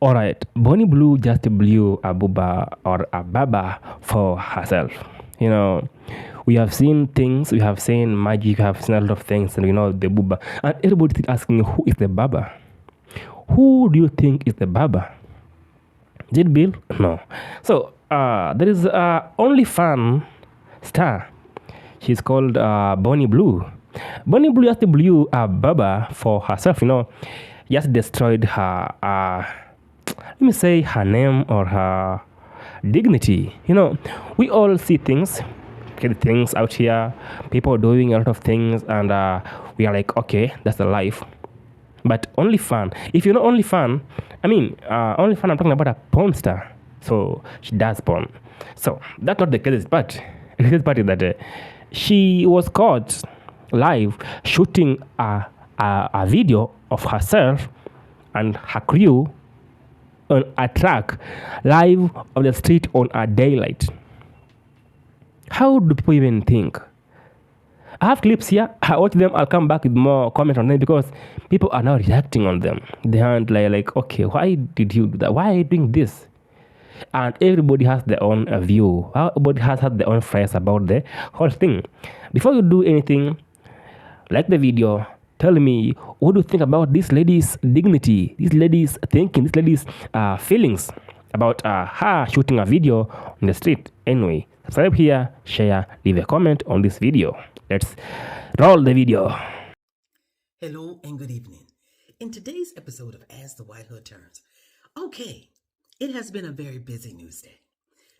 All right, Bony Blue just blew a booba or a baba for herself. You know, we have seen things, we have seen magic, we have seen a lot of things, and the booba. And everybody is asking, who is the baba? Who do you think is the baba? Is it Bill? No. So there is only fan star. She's called Bony Blue. Bony Blue just blew a baba for herself. Just destroyed her. Let me say her name or her dignity. We all see things, things out here, people doing a lot of things, and we are like, okay, that's the life. But only fun. If you know only fun, only fun. I'm talking about a porn star. So she does porn. So that's not the case. But the case part is that she was caught live shooting a video of herself and her crew on a track live on the street on a daylight. How do people even think? I have clips here. I watch them. I'll come back with more comments on them because people are now reacting on them. They aren't like, okay, why did you do that? Why are you doing this? And everybody has their own view. Everybody has had their own phrase about the whole thing. Before you do anything, like the video, tell me what do you think about this lady's dignity, this lady's thinking, this lady's feelings about her shooting a video on the street. Anyway, subscribe here, share, leave a comment on this video. Let's roll the video. Hello and good evening. In today's episode of As the White Hood Turns, it has been a very busy news day.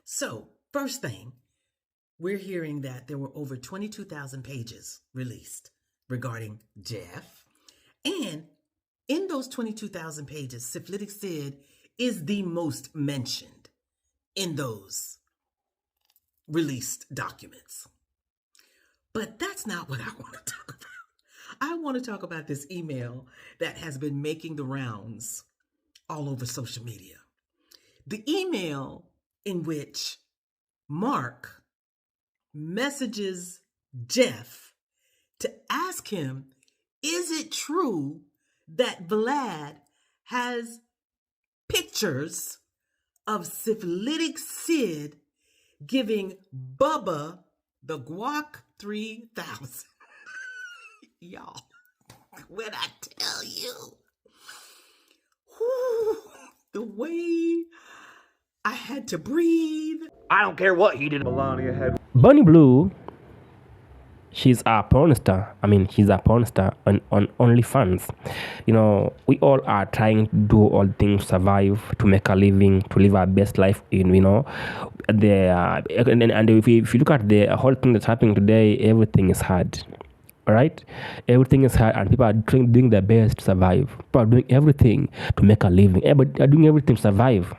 So, first thing, we're hearing that there were over 22,000 pages released regarding Jeff. And in those 22,000 pages, Syphilitic Sid is the most mentioned in those released documents. But that's not what I want to talk about. I want to talk about this email that has been making the rounds all over social media. The email in which Mark messages Jeff to ask him, is it true that Vlad has pictures of Syphilitic Sid giving Bubba the Guac 3000? Y'all, when I tell you, the way I had to breathe. I don't care what he did. Melania had. Bony Blue, she's a porn star. She's a porn star on OnlyFans. We all are trying to do all things, survive, to make a living, to live our best life. And if you look at the whole thing that's happening today, everything is hard. All right, everything is hard, and people are doing their best to survive. People are doing everything to make a living. Everybody are doing everything to survive.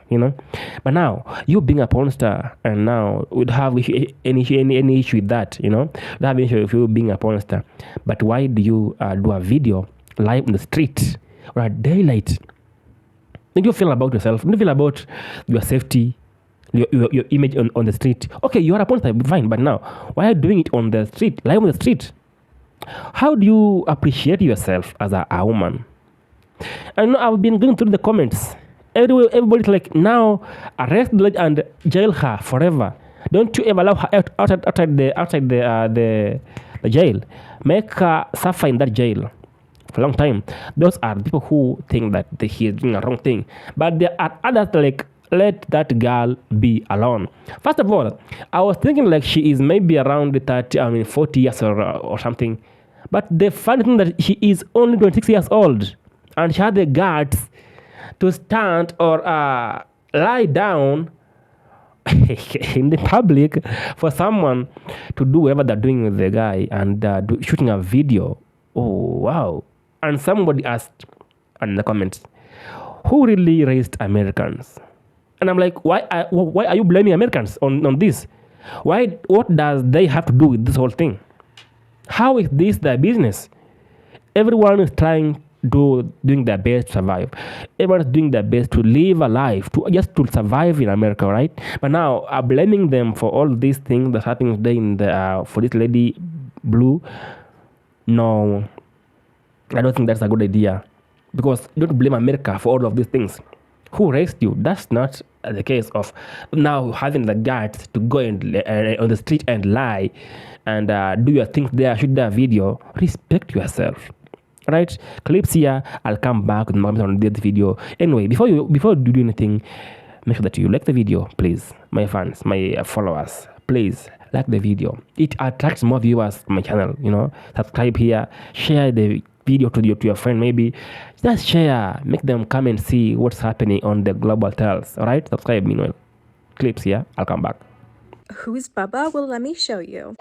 But now you being a porn star, and now would have any issue with that. Would have an issue if you being a porn star. But why do you do a video live on the street or at daylight? Don't you feel about yourself? Don't you feel about your safety? Your image on the street? Okay, you are a porn star, fine. But now, why are you doing it on the street, live on the street? How do you appreciate yourself as a woman? I've been going through the comments. Everybody's like, now arrest and jail her forever. Don't you ever allow her outside the jail. Make her suffer in that jail for a long time. Those are people who think that he is doing a wrong thing. But there are others like, let that girl be alone. First of all, I was thinking like she is maybe around 40 years or something. But the funny thing that she is only 26 years old, and she had the guts to stand or lie down in the public for someone to do whatever they're doing with the guy and shooting a video. Oh, wow. And somebody asked in the comments, who really raised Americans? And I'm like, why are you blaming Americans on this? What does they have to do with this whole thing? How is this their business? Everyone is doing their best to survive. Everyone is doing their best to live a life, just to survive in America, right? But now I'm blaming them for all these things that's happening today for this lady Blue. No, I don't think that's a good idea, because don't blame America for all of these things. who raised you. That's not the case of now having the guts to go and on the street and lie and do your things there, shoot that video. Respect yourself. Right? Clips here. I'll come back with more on this video. Anyway, before you do anything, make sure that you like the video, please. My fans, my followers, please like the video. It attracts more viewers to my channel. Subscribe here, share the video to your friend. Maybe just share, make them come and see what's happening on the global tales. All right, subscribe. Meanwhile, clips here. I'll come back. Who's Bubba? Well, let me show you.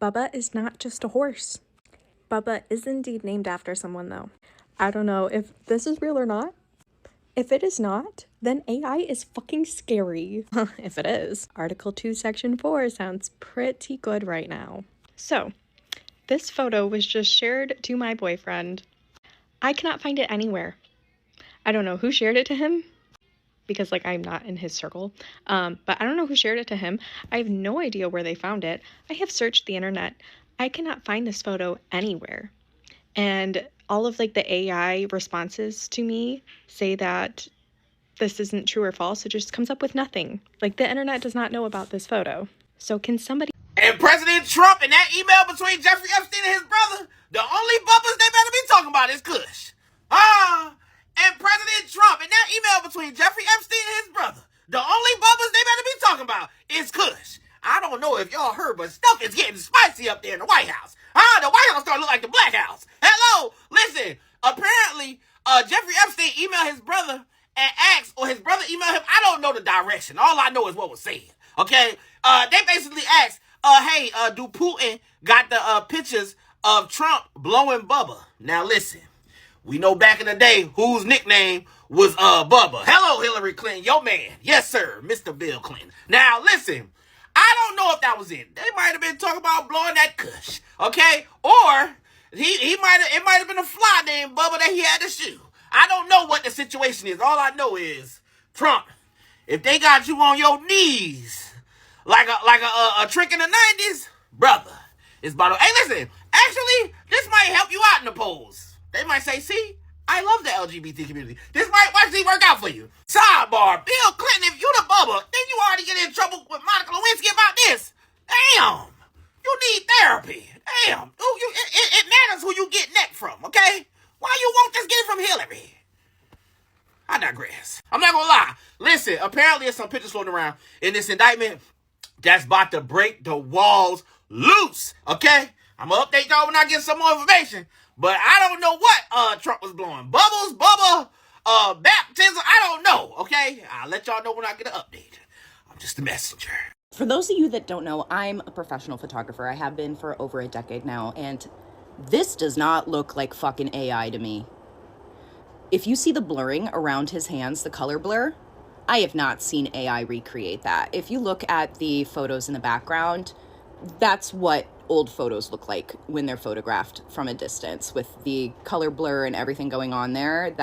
Bubba is not just a horse. Bubba is indeed named after someone, though. I don't know if this is real or not. If it is not, then AI is fucking scary. If it is, Article 2, Section 4 sounds pretty good right now. So, this photo was just shared to my boyfriend. I cannot find it anywhere. I don't know who shared it to him, because I'm not in his circle, but I don't know who shared it to him. I have no idea where they found it. I have searched the internet. I cannot find this photo anywhere. And all of the AI responses to me say that this isn't true or false. It just comes up with nothing. The internet does not know about this photo. So can somebody... And President Trump and that email between Jeffrey Epstein and his brother, the only bumpers they better be talking about is Kush. And President Trump and that email between Jeffrey Epstein and his brother, the only bumpers they better be talking about is Kush. I don't know if y'all heard, but stuff is getting spicy up there in the White House. The White House starting to look like the Black House. Hello, listen. Apparently, Jeffrey Epstein emailed his brother and asked, or his brother emailed him. I don't know the direction. All I know is what was said. Okay. They basically asked, hey, do Putin got the pictures of Trump blowing Bubba? Now listen. We know back in the day whose nickname was Bubba. Hello, Hillary Clinton, your man. Yes, sir, Mr. Bill Clinton. Now, listen, I don't know if that was it. They might have been talking about blowing that Kush, okay? Or it might have been a fly named Bubba that he had to shoot. I don't know what the situation is. All I know is, Trump, if they got you on your knees like a trick in the 90s, brother, it's about to... Hey, listen, actually, this might help you out in the polls. They might say, see, I love the LGBT community. This might actually work out for you. Sidebar, Bill Clinton, if you the Bubba, then you already get in trouble with Monica Lewinsky about this. Damn. You need therapy. Damn. It matters who you get neck from, okay? Why you won't just get it from Hillary? I digress. I'm not gonna lie. Listen, apparently there's some pictures floating around in this indictment that's about to break the walls loose, okay? I'm gonna update y'all when I get some more information. But I don't know what Trump was blowing. Bubbles, Bubba, baptism, I don't know, okay? I'll let y'all know when I get an update. I'm just a messenger. For those of you that don't know, I'm a professional photographer. I have been for over a decade now, and this does not look like fucking AI to me. If you see the blurring around his hands, the color blur, I have not seen AI recreate that. If you look at the photos in the background, that's what old photos look like when they're photographed from a distance with the color blur and everything going on there.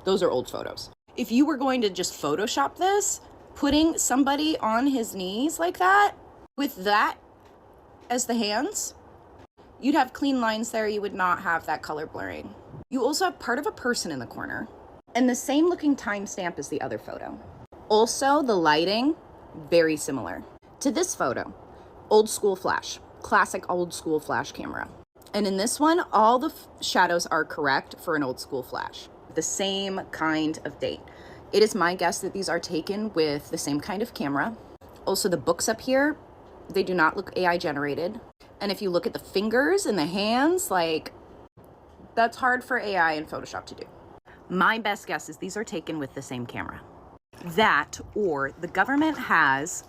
Those are old photos. If you were going to just Photoshop this, putting somebody on his knees like that, with that as the hands, you'd have clean lines there. You would not have that color blurring. You also have part of a person in the corner and the same looking timestamp as the other photo. Also, the lighting, very similar to this photo. Old school flash. Classic old school flash camera. And in this one, all the shadows are correct for an old school flash. The same kind of date. It is my guess that these are taken with the same kind of camera. Also, the books up here, they do not look AI generated. And if you look at the fingers and the hands, that's hard for AI and Photoshop to do. My best guess is these are taken with the same camera. That, or the government has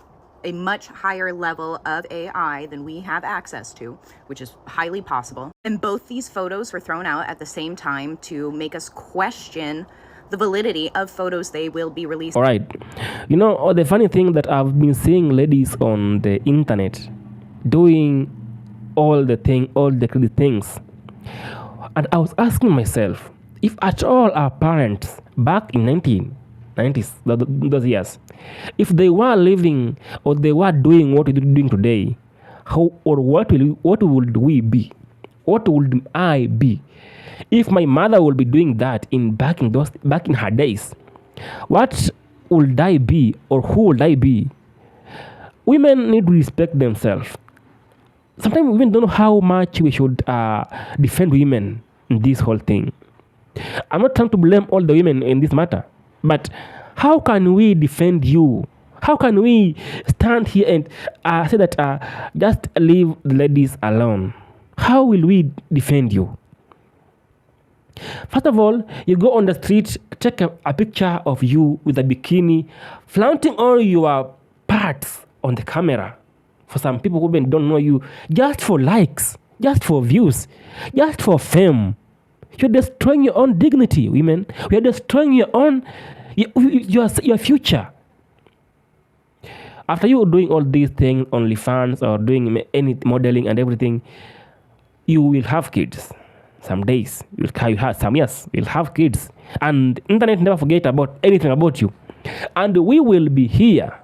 a much higher level of AI than we have access to, which is highly possible. And both these photos were thrown out at the same time to make us question the validity of photos they will be releasing. All right. The funny thing that I've been seeing ladies on the internet doing all the crazy things. And I was asking myself, if at all our parents back in 1990s, those years, if they were living or they were doing what we're doing today, how or what would we be? What would I be? If my mother will be doing that back in her days, what would I be, or who would I be? Women need to respect themselves. Sometimes we even don't know how much we should defend women in this whole thing. I'm not trying to blame all the women in this matter, but how can we defend you? How can we stand here and say that just leave the ladies alone? How will we defend you? First of all, you go on the street, take a picture of you with a bikini, flaunting all your parts on the camera. For some people who even don't know you, just for likes, just for views, just for fame. You're destroying your own dignity, women. You're destroying your own, your future. After you doing all these things, OnlyFans or doing any modeling and everything, you will have kids. Some days you'll have some years you'll have kids, and internet never forget about anything about you. And we will be here,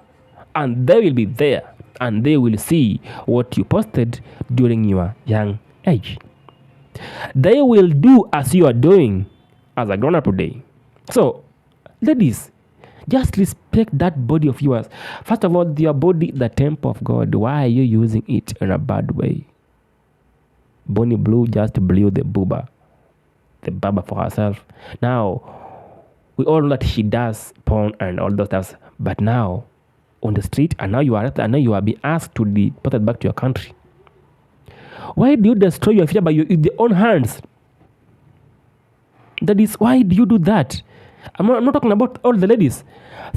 and they will be there, and they will see what you posted during your young age. They will do as you are doing as a grown-up today. So, ladies, just respect that body of yours. First of all, your body, the temple of God. Why are you using it in a bad way? Bony Blue just blew the baba for herself. Now, we all know that she does porn and all those stuff. But now, on the street, and now you are being asked to be deported back to your country. Why do you destroy your future by your own hands? That is, why do you do that? I'm not talking about all the ladies,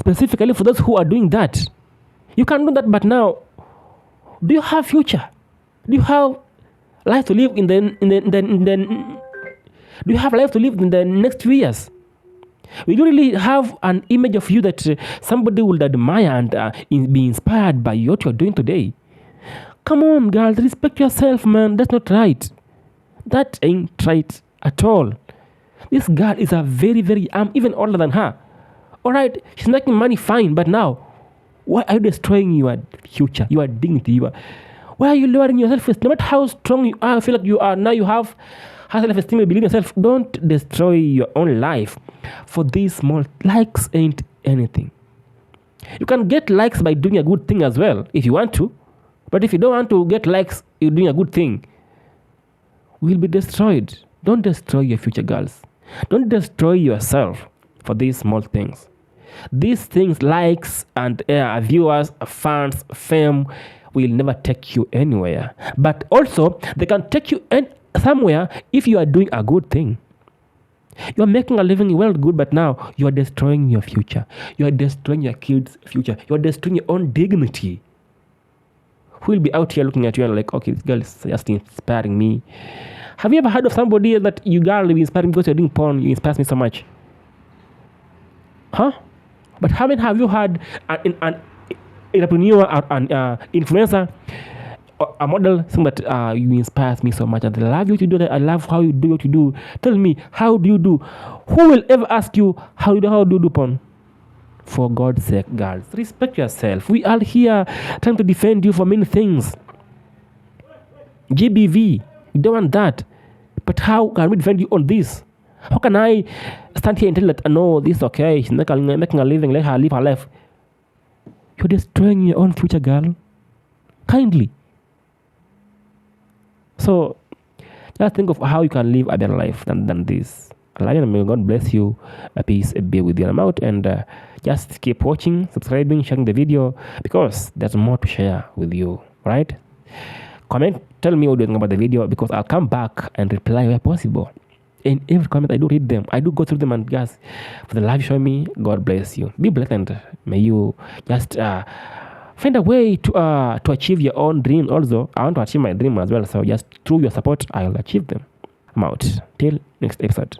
specifically for those who are doing that. You can do that, but now, do you have future? Do you have life to live in the do you have life to live in the next 2 years? Will you really have an image of you that somebody will admire and be inspired by what you're doing today? Come on, girls, respect yourself, man. That's not right. That ain't right at all. This girl is a very, very, I'm even older than her. All right, she's making money, fine, but now, why are you destroying your future, your dignity, why are you lowering your self-esteem? No matter how strong you are, I feel like you are, now you have high self-esteem, you believe in yourself. Don't destroy your own life for these small likes. Ain't anything. You can get likes by doing a good thing as well, if you want to. But if you don't want to get likes, you're doing a good thing, will be destroyed. Don't destroy your future, girls. Don't destroy yourself for these small things. These things, likes and viewers, fans, fame, will never take you anywhere. But also, they can take you somewhere if you are doing a good thing. You are making a living well, good, but now you are destroying your future. You are destroying your kids' future. You are destroying your own dignity. Who will be out here looking at you and like, okay, this girl is just inspiring me. Have you ever heard of somebody that you girl will be inspiring because you're doing porn? You inspire me so much. Huh? But have you heard an entrepreneur, an influencer, a model saying that you inspire me so much and I love you to do that. I love how you do what you do. Tell me, how do you do? Who will ever ask you how do you do porn? For God's sake, girls, respect yourself. We are here trying to defend you for many things. GBV, you don't want that. But how can we defend you on this? How can I stand here and tell that, no, this is okay, she's making a living, let her live her life? You're destroying your own future, girl. Kindly. So, just think of how you can live a better life than this. Lion, may God bless you. Peace be with you. I'm out, and just keep watching, subscribing, sharing the video, because there's more to share with you, right? Comment, tell me what you think about the video, because I'll come back and reply where possible. In every comment, I do read them. I do go through them, and guys, for the love you show me, God bless you. Be blessed, and may you just find a way to achieve your own dream. Also, I want to achieve my dream as well. So just through your support, I'll achieve them. I'm out. Till next episode.